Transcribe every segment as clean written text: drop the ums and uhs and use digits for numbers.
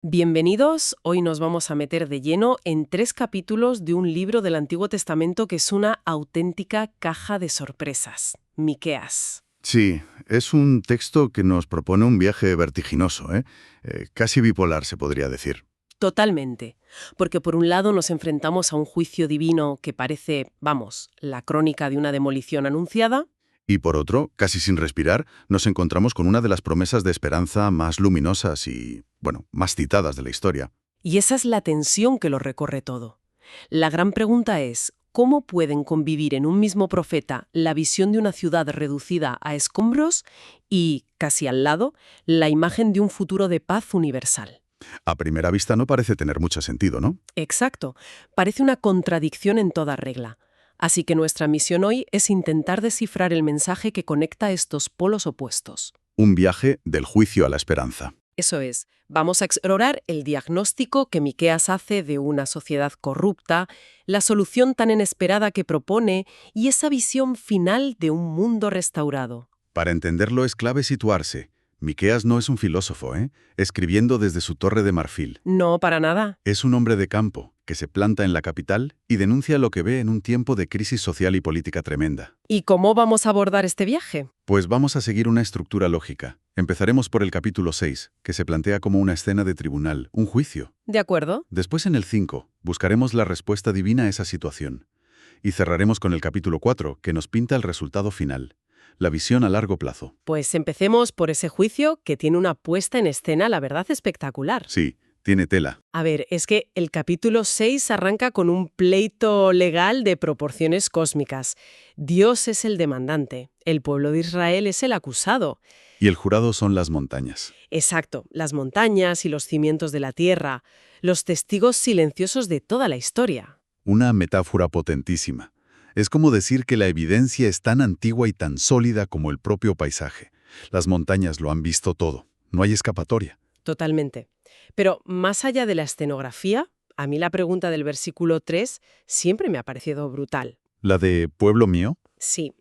Bienvenidos, hoy nos vamos a meter de lleno en 3 capítulos de un libro del Antiguo Testamento que es una auténtica caja de sorpresas, Miqueas. Sí, es un texto que nos propone un viaje vertiginoso, casi bipolar, se podría decir. Totalmente, porque por un lado nos enfrentamos a un juicio divino que parece, vamos, la crónica de una demolición anunciada, Y por otro, casi sin respirar, nos encontramos con una de las promesas de esperanza más luminosas y, bueno, más citadas de la historia. y esa es la tensión que lo recorre todo. La gran pregunta es, ¿cómo pueden convivir en un mismo profeta la visión de una ciudad reducida a escombros y, casi al lado, la imagen de un futuro de paz universal? A primera vista no parece tener mucho sentido, ¿no? Exacto, parece una contradicción en toda regla. Así que nuestra misión hoy es intentar descifrar el mensaje que conecta estos polos opuestos. Un viaje del juicio a la esperanza. Eso es, vamos a explorar el diagnóstico que Miqueas hace de una sociedad corrupta, la solución tan inesperada que propone y esa visión final de un mundo restaurado. Para entenderlo es clave situarse. Miqueas no es un filósofo, escribiendo desde su torre de marfil. No, para nada. Es un hombre de campo que se planta en la capital y denuncia lo que ve en un tiempo de crisis social y política tremenda. ¿Y cómo vamos a abordar este viaje? Pues vamos a seguir una estructura lógica. Empezaremos por el capítulo 6, que se plantea como una escena de tribunal, un juicio. ¿De acuerdo? Después, en el 5, buscaremos la respuesta divina a esa situación. Y cerraremos con el capítulo 4, que nos pinta el resultado final, la visión a largo plazo. Pues empecemos por ese juicio que tiene una puesta en escena, la verdad, espectacular. Sí, tiene tela. A ver, es que el capítulo 6 arranca con un pleito legal de proporciones cósmicas. Dios es el demandante, el pueblo de Israel es el acusado. Y el jurado son las montañas. Exacto, las montañas y los cimientos de la tierra, los testigos silenciosos de toda la historia. Una metáfora potentísima. Es como decir que la evidencia es tan antigua y tan sólida como el propio paisaje. Las montañas lo han visto todo. No hay escapatoria. Totalmente. Pero más allá de la escenografía, a mí la pregunta del versículo 3 siempre me ha parecido brutal. ¿La de pueblo mío? Sí,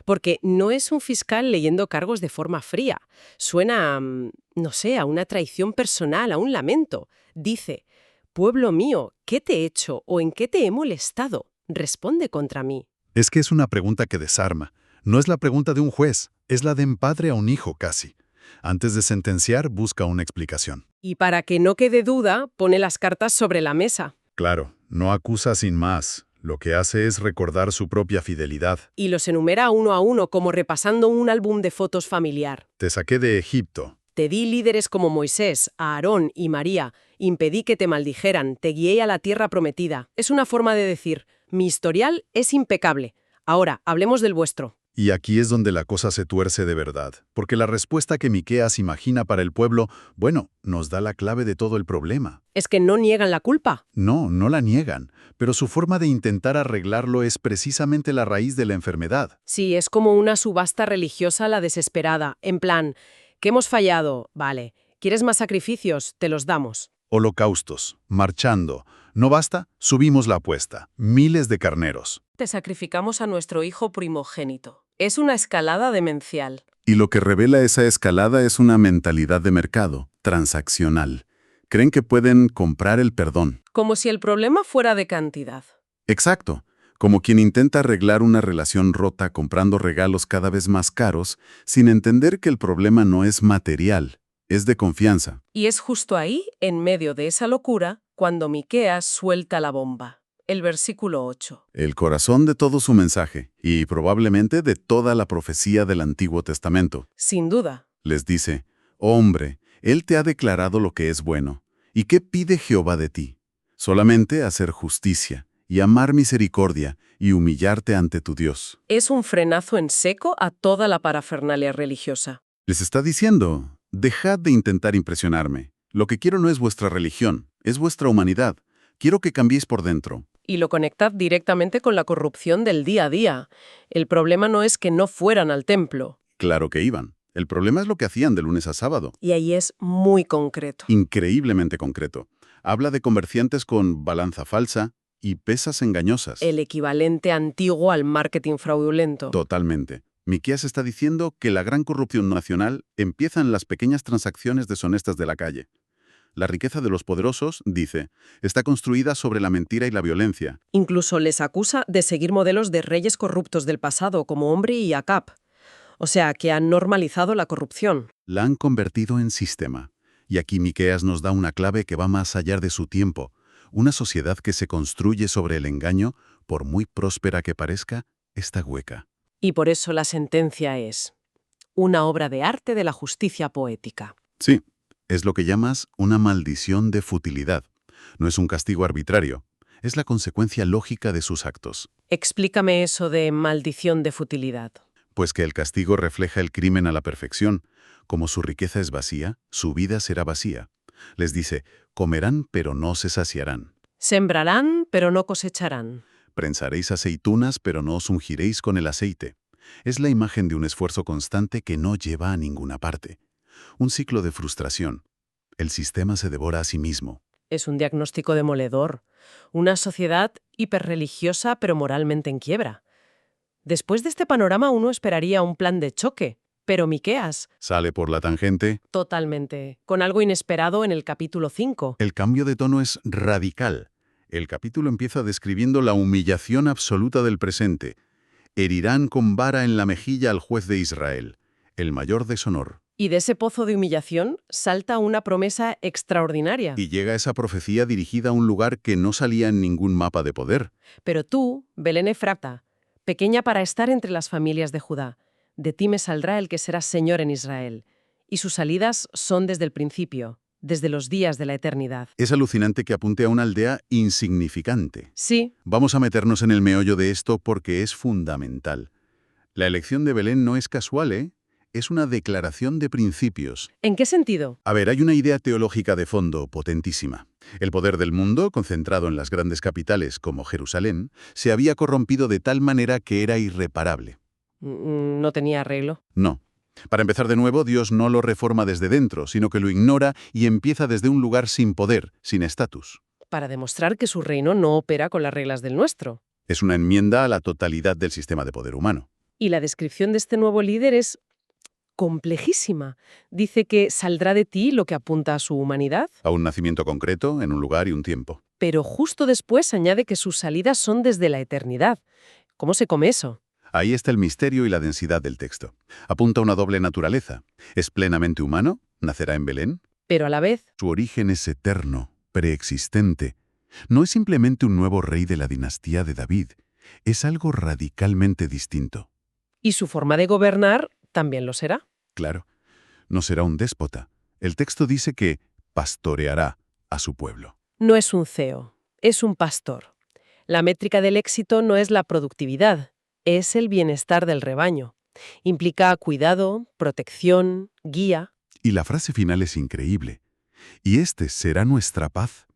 porque no es un fiscal leyendo cargos de forma fría. Suena, no sé, a una traición personal, a un lamento. Dice, pueblo mío, ¿qué te he hecho o en qué te he molestado? Responde contra mí. Es que es una pregunta que desarma. No es la pregunta de un juez, es la de un padre a un hijo casi. Antes de sentenciar, busca una explicación. Y para que no quede duda, pone las cartas sobre la mesa. Claro, no acusa sin más. Lo que hace es recordar su propia fidelidad. Y los enumera uno a uno como repasando un álbum de fotos familiar. Te saqué de Egipto. Te di líderes como Moisés, Aarón y María. Impedí que te maldijeran, te guié a la tierra prometida. Es una forma de decir, mi historial es impecable. Ahora, hablemos del vuestro. Y aquí es donde la cosa se tuerce de verdad, porque la respuesta que Miqueas imagina para el pueblo, bueno, nos da la clave de todo el problema. Es que no niegan la culpa. No la niegan, pero su forma de intentar arreglarlo es precisamente la raíz de la enfermedad. Sí, es como una subasta religiosa a la desesperada. En plan, ¿qué hemos fallado? Vale. ¿Quieres más sacrificios? Te los damos. Holocaustos, marchando. ¿No basta? Subimos la apuesta. Miles de carneros. Te sacrificamos a nuestro hijo primogénito. Es una escalada demencial. Y lo que revela esa escalada es una mentalidad de mercado, transaccional. Creen que pueden comprar el perdón. Como si el problema fuera de cantidad. Exacto. Como quien intenta arreglar una relación rota comprando regalos cada vez más caros, sin entender que el problema no es material, es de confianza. Y es justo ahí, en medio de esa locura, cuando Miqueas suelta la bomba. El versículo 8. El corazón de todo su mensaje, y probablemente de toda la profecía del Antiguo Testamento. Sin duda. Les dice, hombre, Él te ha declarado lo que es bueno. ¿Y qué pide Jehová de ti? Solamente hacer justicia, y amar misericordia, y humillarte ante tu Dios. Es un frenazo en seco a toda la parafernalia religiosa. Les está diciendo, dejad de intentar impresionarme. Lo que quiero no es vuestra religión, es vuestra humanidad. Quiero que cambiéis por dentro. Y lo conectad directamente con la corrupción del día a día. El problema no es que no fueran al templo. Claro que iban. El problema es lo que hacían de lunes a sábado. Y ahí es muy concreto. Increíblemente concreto. Habla de comerciantes con balanza falsa y pesas engañosas. El equivalente antiguo al marketing fraudulento. Totalmente. Miqueas está diciendo que la gran corrupción nacional empieza en las pequeñas transacciones deshonestas de la calle. La riqueza de los poderosos, dice, está construida sobre la mentira y la violencia. Incluso les acusa de seguir modelos de reyes corruptos del pasado, como Omri y Acab. O sea, que han normalizado la corrupción. La han convertido en sistema. Y aquí Miqueas nos da una clave que va más allá de su tiempo. Una sociedad que se construye sobre el engaño, por muy próspera que parezca, está hueca. Y por eso la sentencia es una obra de arte de la justicia poética. Sí, es lo que llamas una maldición de futilidad. No es un castigo arbitrario, es la consecuencia lógica de sus actos. Explícame eso de maldición de futilidad. Pues que el castigo refleja el crimen a la perfección. Como su riqueza es vacía, su vida será vacía. Les dice, comerán pero no se saciarán. Sembrarán, pero no cosecharán. Prensaréis aceitunas pero no os ungiréis con el aceite. Es la imagen de un esfuerzo constante que no lleva a ninguna parte. Un ciclo de frustración. El sistema se devora a sí mismo. Es un diagnóstico demoledor. Una sociedad hiperreligiosa pero moralmente en quiebra. Después de este panorama uno esperaría un plan de choque, pero Miqueas, Sale por la tangente. totalmente, con algo inesperado en el capítulo 5. El cambio de tono es radical. El capítulo empieza describiendo la humillación absoluta del presente. Herirán con vara en la mejilla al juez de Israel, el mayor deshonor. Y de ese pozo de humillación salta una promesa extraordinaria. Y llega esa profecía dirigida a un lugar que no salía en ningún mapa de poder. Pero tú, Belén Efrata, pequeña para estar entre las familias de Judá, de ti me saldrá el que será Señor en Israel. Y sus salidas son desde el principio, desde los días de la eternidad. Es alucinante que apunte a una aldea insignificante. Sí, Vamos a meternos en el meollo de esto porque es fundamental. La elección de Belén no es casual, ¿eh? Es una declaración de principios. ¿en qué sentido? A ver, hay una idea teológica de fondo potentísima. El poder del mundo, concentrado en las grandes capitales como Jerusalén, se había corrompido de tal manera que era irreparable. No tenía arreglo. No. Para empezar de nuevo, Dios no lo reforma desde dentro, sino que lo ignora y empieza desde un lugar sin poder, sin estatus. Para demostrar que su reino no opera con las reglas del nuestro. Es una enmienda a la totalidad del sistema de poder humano. Y la descripción de este nuevo líder es complejísima. Dice que saldrá de ti lo que apunta a su humanidad, A un nacimiento concreto, en un lugar y un tiempo. pero justo después añade que sus salidas son desde la eternidad. ¿Cómo se come eso? Ahí está el misterio y la densidad del texto. Apunta a una doble naturaleza. Es plenamente humano, nacerá en Belén. Pero a la vez, Su origen es eterno, preexistente. No es simplemente un nuevo rey de la dinastía de David. Es algo radicalmente distinto. y su forma de gobernar también lo será. Claro, no será un déspota. El texto dice que pastoreará a su pueblo. No es un CEO, es un pastor. La métrica del éxito no es la productividad, es el bienestar del rebaño. Implica cuidado, protección, guía. Y la frase final es increíble. Y este será nuestra paz.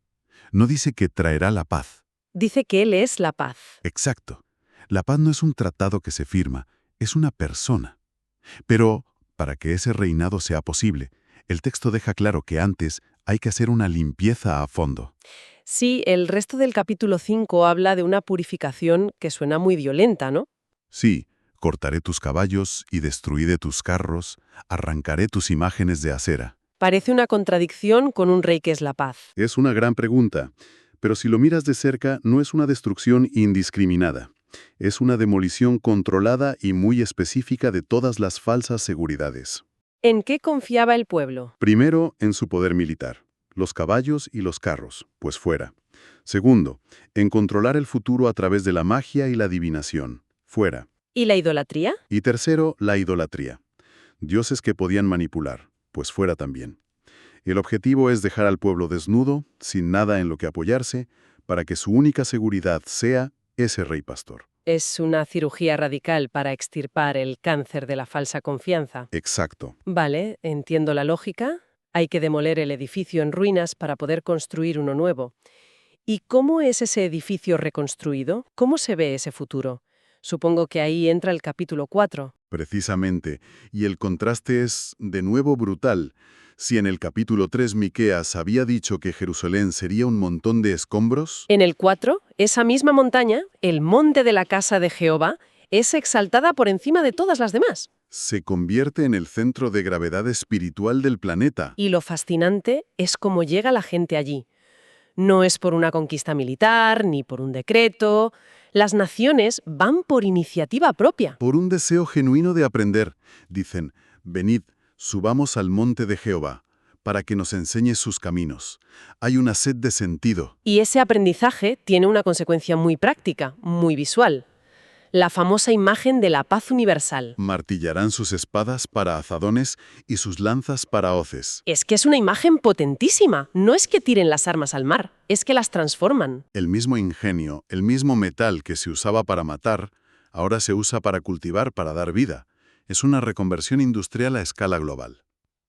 No dice que traerá la paz. Dice que él es la paz. Exacto. La paz no es un tratado que se firma, es una persona. Pero, para que ese reinado sea posible, el texto deja claro que antes hay que hacer una limpieza a fondo. Sí, el resto del capítulo 5 habla de una purificación que suena muy violenta, ¿no? Sí, cortaré tus caballos y destruiré tus carros, arrancaré tus imágenes de acera. Parece una contradicción con un rey que es la paz. Es una gran pregunta, pero si lo miras de cerca, no es una destrucción indiscriminada. Es una demolición controlada y muy específica de todas las falsas seguridades. ¿En qué confiaba el pueblo? Primero, en su poder militar. Los caballos y los carros, pues fuera. Segundo, en controlar el futuro a través de la magia y la adivinación, fuera. ¿Y la idolatría? Y tercero, la idolatría. Dioses que podían manipular, pues fuera también. El objetivo es dejar al pueblo desnudo, sin nada en lo que apoyarse, para que su única seguridad sea ese rey pastor. Es una cirugía radical para extirpar el cáncer de la falsa confianza. Exacto. Vale, entiendo la lógica. Hay que demoler el edificio en ruinas para poder construir uno nuevo. ¿Y cómo es ese edificio reconstruido? ¿Cómo se ve ese futuro? Supongo que ahí entra el capítulo 4. Precisamente. Y el contraste es, de nuevo, brutal. Si en el capítulo 3 Miqueas había dicho que Jerusalén sería un montón de escombros, En el 4, esa misma montaña, el monte de la casa de Jehová, es exaltada por encima de todas las demás. Se convierte en el centro de gravedad espiritual del planeta. Y lo fascinante es cómo llega la gente allí. No es por una conquista militar, ni por un decreto. Las naciones van por iniciativa propia. Por un deseo genuino de aprender, dicen, venid, subamos al monte de Jehová, para que nos enseñe sus caminos. Hay una sed de sentido. Y ese aprendizaje tiene una consecuencia muy práctica, muy visual. La famosa imagen de la paz universal. Martillarán sus espadas para azadones y sus lanzas para hoces. Es que es una imagen potentísima. No es que tiren las armas al mar, es que las transforman. El mismo ingenio, el mismo metal que se usaba para matar, ahora se usa para cultivar, para dar vida. Es una reconversión industrial a escala global.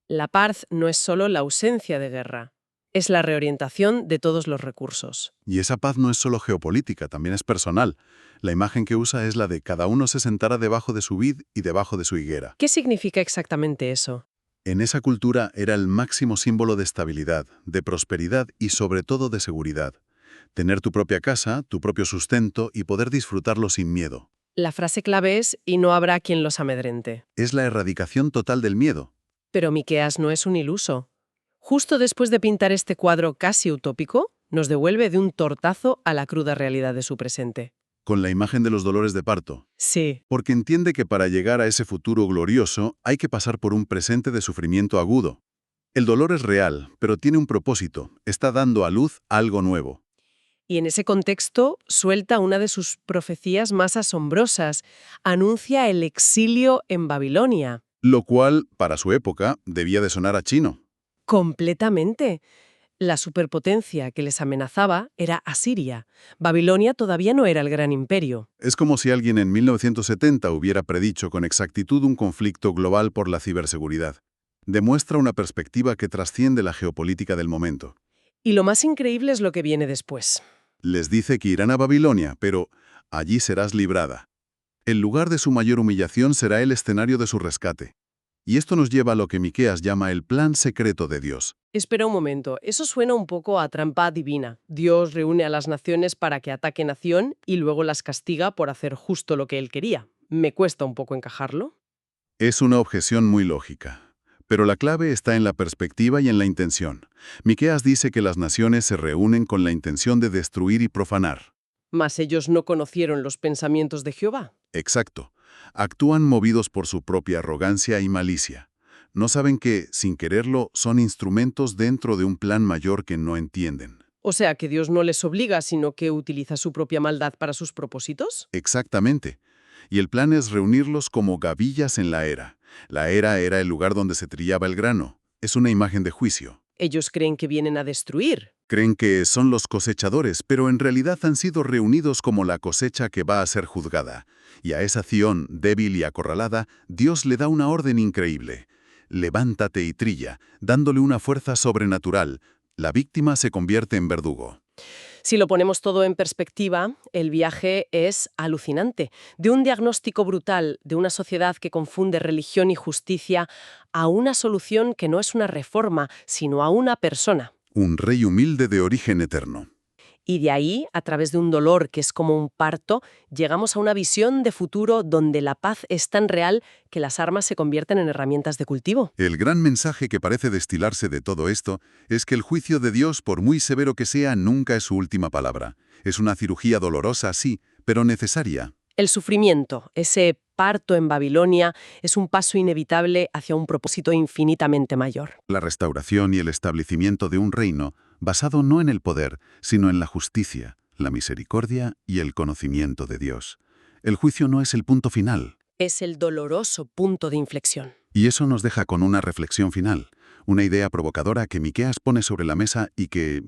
La paz no es solo la ausencia de guerra, es la reorientación de todos los recursos. Y esa paz no es solo geopolítica, también es personal. La imagen que usa es la de cada uno se sentara debajo de su vid y debajo de su higuera. ¿Qué significa exactamente eso? En esa cultura era el máximo símbolo de estabilidad, de prosperidad y sobre todo de seguridad. Tener tu propia casa, tu propio sustento y poder disfrutarlo sin miedo. La frase clave es «y no habrá quien los amedrente». Es la erradicación total del miedo. Pero Miqueas no es un iluso. Justo después de pintar este cuadro casi utópico, nos devuelve de un tortazo a la cruda realidad de su presente. Con la imagen de los dolores de parto. Sí, Porque entiende que para llegar a ese futuro glorioso hay que pasar por un presente de sufrimiento agudo. El dolor es real, pero tiene un propósito. Está dando a luz algo nuevo. y en ese contexto suelta una de sus profecías más asombrosas. Anuncia el exilio en Babilonia. Lo cual, para su época, debía de sonar a chino. Completamente. La superpotencia que les amenazaba era Asiria. Babilonia todavía no era el gran imperio. Es como si alguien en 1970 hubiera predicho con exactitud un conflicto global por la ciberseguridad. Demuestra una perspectiva que trasciende la geopolítica del momento. Y lo más increíble es lo que viene después. Les dice que irán a Babilonia, pero allí serás librada. El lugar de su mayor humillación será el escenario de su rescate. Y esto nos lleva a lo que Miqueas llama el plan secreto de Dios. Espera un momento, eso suena un poco a trampa divina. Dios reúne a las naciones para que ataquen nación y luego las castiga por hacer justo lo que él quería. Me cuesta un poco encajarlo. Es una objeción muy lógica. Pero la clave está en la perspectiva y en la intención. Miqueas dice que las naciones se reúnen con la intención de destruir y profanar. Mas ellos no conocieron los pensamientos de Jehová. Exacto. Actúan movidos por su propia arrogancia y malicia. No saben que, sin quererlo, son instrumentos dentro de un plan mayor que no entienden. O sea, que Dios no les obliga, sino que utiliza su propia maldad para sus propósitos. Exactamente. Y el plan es reunirlos como gavillas en la era. La era era el lugar donde se trillaba el grano. Es una imagen de juicio. Ellos creen que vienen a destruir. Creen que son los cosechadores, pero en realidad han sido reunidos como la cosecha que va a ser juzgada. Y a esa Ción, débil y acorralada, Dios le da una orden increíble. Levántate y trilla, dándole una fuerza sobrenatural. La víctima se convierte en verdugo. Si lo ponemos todo en perspectiva, el viaje es alucinante. De un diagnóstico brutal de una sociedad que confunde religión y justicia a una solución que no es una reforma, sino a una persona. Un rey humilde de origen eterno. Y de ahí, a través de un dolor que es como un parto, llegamos a una visión de futuro donde la paz es tan real que las armas se convierten en herramientas de cultivo. El gran mensaje que parece destilarse de todo esto es que el juicio de Dios, por muy severo que sea, nunca es su última palabra. Es una cirugía dolorosa, sí, pero necesaria. El sufrimiento, ese parto en Babilonia, es un paso inevitable hacia un propósito infinitamente mayor. La restauración y el establecimiento de un reino basado no en el poder, sino en la justicia, la misericordia y el conocimiento de Dios. El juicio no es el punto final. Es el doloroso punto de inflexión. Y eso nos deja con una reflexión final, una idea provocadora que Miqueas pone sobre la mesa y que,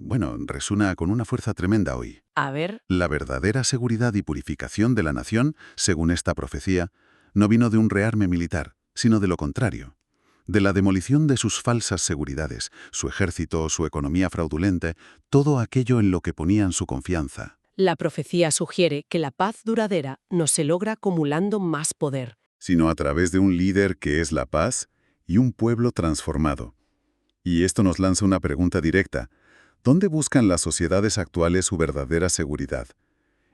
resuena con una fuerza tremenda hoy. A ver, La verdadera seguridad y purificación de la nación, según esta profecía, no vino de un rearme militar, sino de lo contrario. De la demolición de sus falsas seguridades, su ejército, su economía fraudulenta, todo aquello en lo que ponían su confianza. la profecía sugiere que la paz duradera no se logra acumulando más poder. Sino a través de un líder que es la paz y un pueblo transformado. Y esto nos lanza una pregunta directa. ¿Dónde buscan las sociedades actuales su verdadera seguridad?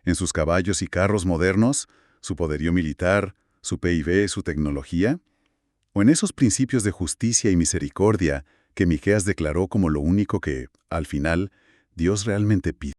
¿En sus caballos y carros modernos? ¿Su poderío militar? ¿Su PIB? ¿Su tecnología? o en esos principios de justicia y misericordia que Miqueas declaró como lo único que, al final, Dios realmente pide.